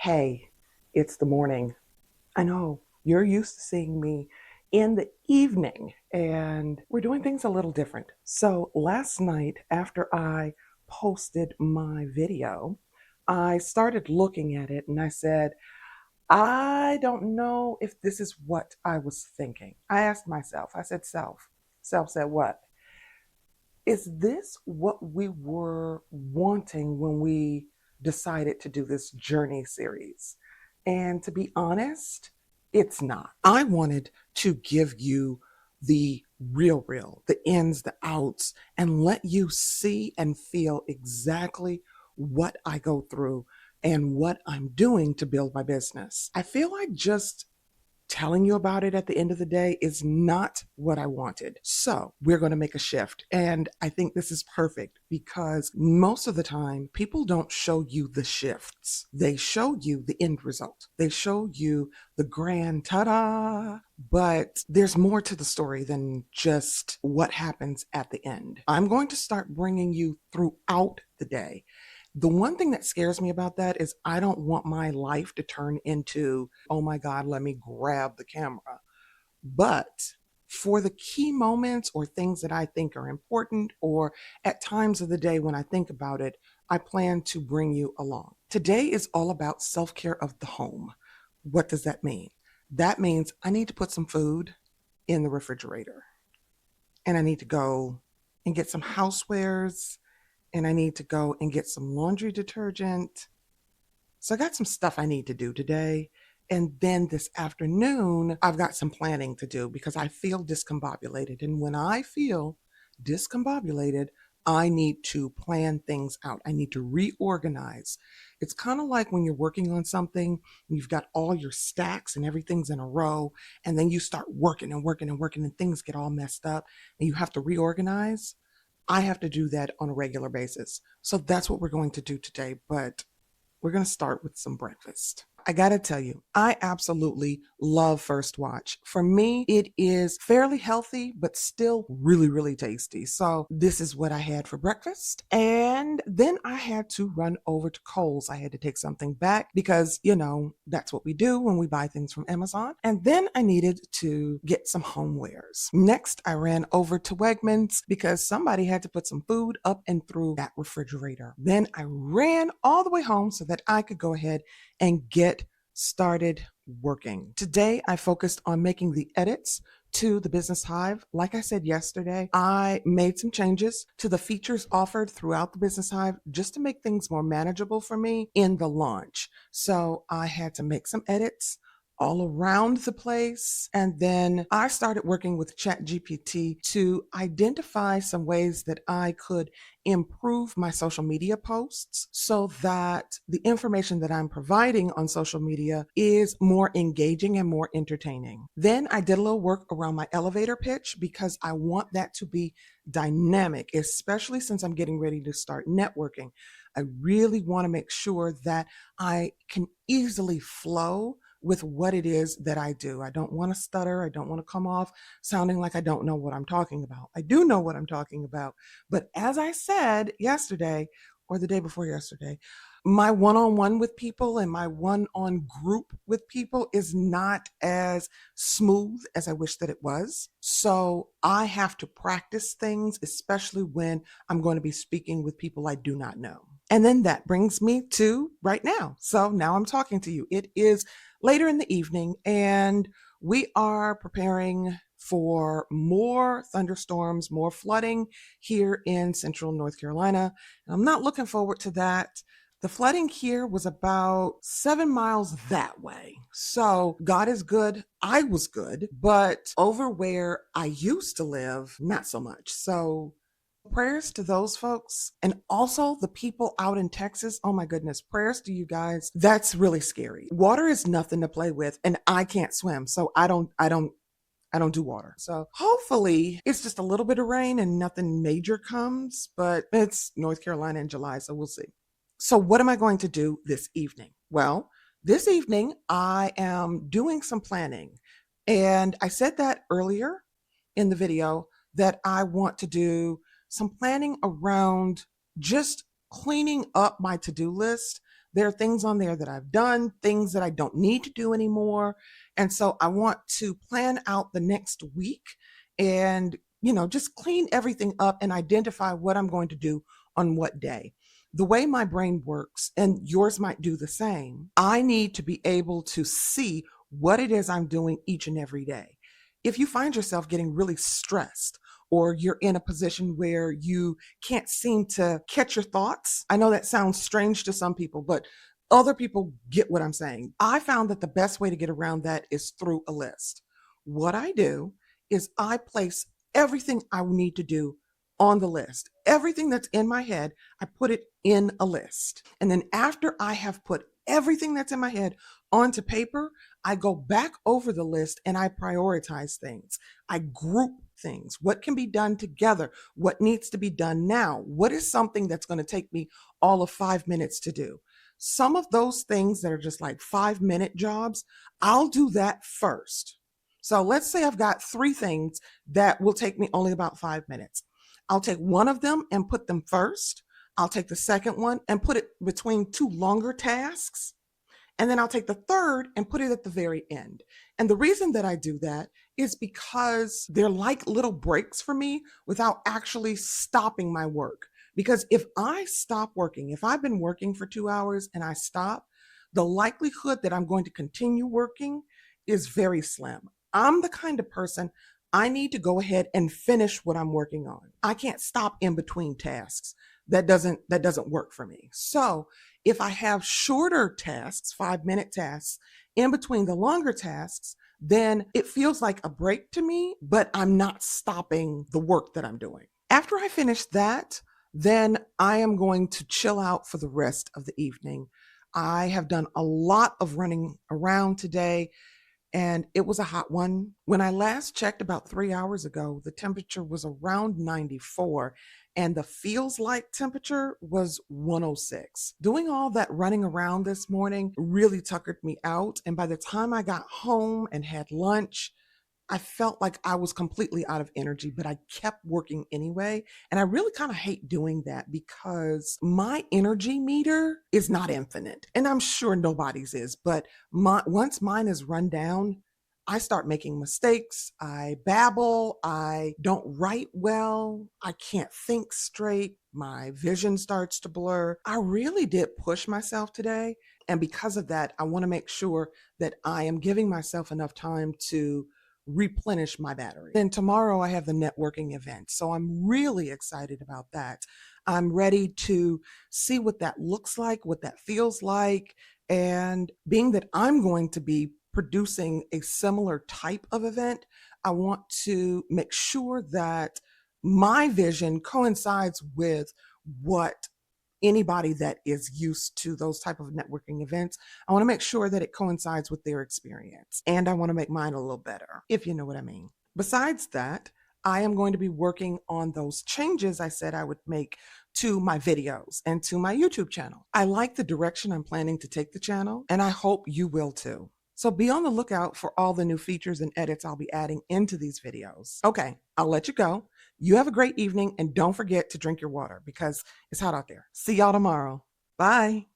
Hey, it's the morning. I know you're used to seeing me in the evening, and we're doing things a little different. So, last night, after I posted my video, I started looking at it and I said, I don't know if this is what I was thinking. I asked myself, I said, Self said, what? Is this what we were wanting when we decided to do this journey series? And to be honest, it's not. I wanted to give you the real, the ins, the outs, and let you see and feel exactly what I go through and what I'm doing to build my business. I feel like just telling you about it at the end of the day is not what I wanted. So we're going to make a shift. And I think this is perfect because most of the time, people don't show you the shifts. They show you the end result. They show you the grand ta-da, but there's more to the story than just what happens at the end. I'm going to start bringing you throughout the day. The one thing that scares me about that is I don't want my life to turn into, oh my God, let me grab the camera. But for the key moments or things that I think are important, or at times of the day when I think about it, I plan to bring you along. Today is all about self care of the home. What does that mean? That means I need to put some food in the refrigerator, and I need to go and get some housewares, and I need to go and get some laundry detergent. So I got some stuff I need to do today. And then this afternoon, I've got some planning to do because I feel discombobulated. And when I feel discombobulated, I need to plan things out. I need to reorganize. It's kind of like when you're working on something, you've got all your stacks and everything's in a row, and then you start working and working and working, and things get all messed up, and you have to reorganize. I have to do that on a regular basis. So that's what we're going to do today. But we're going to start with some breakfast. I got to tell you, I absolutely love First Watch. For me, it is fairly healthy, but still really tasty. So this is what I had for breakfast. And then I had to run over to Kohl's. I had to take something back because, that's what we do when we buy things from Amazon. And then I needed to get some homewares. Next, I ran over to Wegmans because somebody had to put some food up and through that refrigerator. Then I ran all the way home so that I could go ahead and get started working. Today, I focused on making the edits to the Business Hive. Like I said yesterday, I made some changes to the features offered throughout the Business Hive just to make things more manageable for me in the launch. So I had to make some edits all around the place. And then I started working with ChatGPT to identify some ways that I could improve my social media posts so that the information that I'm providing on social media is more engaging and more entertaining. Then I did a little work around my elevator pitch because I want that to be dynamic, especially since I'm getting ready to start networking. I really want to make sure that I can easily flow with what it is that I do. I don't want to stutter. I don't want to come off sounding like I don't know what I'm talking about. I do know what I'm talking about. But as I said yesterday or the day before yesterday, my one-on-one with people and my one-on group with people is not as smooth as I wish that it was. So I have to practice things, especially when I'm going to be speaking with people I do not know. And then that brings me to right now. So now I'm talking to you. It is later in the evening, and we are preparing for more thunderstorms, more flooding here in central North Carolina. And I'm not looking forward to that. The flooding here was about 7 miles that way. So God is good. I was good, but over where I used to live, not so much. So prayers to those folks, and also the people out in Texas. Oh my goodness, prayers to you guys. That's really scary. Water is nothing to play with, and I can't swim, so I don't do water. So hopefully it's just a little bit of rain and nothing major comes, but it's North Carolina in July, so we'll see. So what am I going to do this evening? Well, this evening I am doing some planning, and I said that earlier in the video that I want to do some planning around just cleaning up my to-do list. There are things on there that I've done, things that I don't need to do anymore. And so I want to plan out the next week and, just clean everything up and identify what I'm going to do on what day. The way my brain works, and yours might do the same, I need to be able to see what it is I'm doing each and every day. If you find yourself getting really stressed, or you're in a position where you can't seem to catch your thoughts, I know that sounds strange to some people, but other people get what I'm saying. I found that the best way to get around that is through a list. What I do is I place everything I need to do on the list. Everything that's in my head, I put it in a list. And then after I have put everything that's in my head onto paper, I go back over the list and I prioritize things. I group things. What can be done together? What needs to be done now? What is something that's going to take me all of 5 minutes to do? Some of those things that are just like 5 minute jobs, I'll do that first. So let's say I've got 3 things that will take me only about 5 minutes. I'll take one of them and put them first. I'll take the second one and put it between 2 longer tasks. And then I'll take the third and put it at the very end. And the reason that I do that is because they're like little breaks for me without actually stopping my work. Because if I stop working, if I've been working for 2 hours and I stop, the likelihood that I'm going to continue working is very slim. I'm the kind of person, I need to go ahead and finish what I'm working on. I can't stop in between tasks. That doesn't work for me. So if I have shorter tasks, 5 minute tasks, in between the longer tasks, then it feels like a break to me, but I'm not stopping the work that I'm doing. After I finish that, then I am going to chill out for the rest of the evening. I have done a lot of running around today, and it was a hot one. When I last checked about 3 hours ago, the temperature was around 94 and the feels like temperature was 106. Doing all that running around this morning really tuckered me out. And by the time I got home and had lunch, I felt like I was completely out of energy, but I kept working anyway. And I really kind of hate doing that because my energy meter is not infinite. And I'm sure nobody's is, but once mine is run down, I start making mistakes. I babble. I don't write well. I can't think straight. My vision starts to blur. I really did push myself today. And because of that, I want to make sure that I am giving myself enough time to replenish my battery. Then tomorrow I have the networking event. So I'm really excited about that. I'm ready to see what that looks like, what that feels like. And being that I'm going to be producing a similar type of event, I want to make sure that my vision coincides with what anybody that is used to those type of networking events. I want to make sure that it coincides with their experience, and I want to make mine a little better, if you know what I mean. Besides that, I am going to be working on those changes I said I would make to my videos and to my YouTube channel. I like the direction I'm planning to take the channel, and I hope you will too. So be on the lookout for all the new features and edits I'll be adding into these videos. Okay, I'll let you go. You have a great evening, and don't forget to drink your water because it's hot out there. See y'all tomorrow. Bye.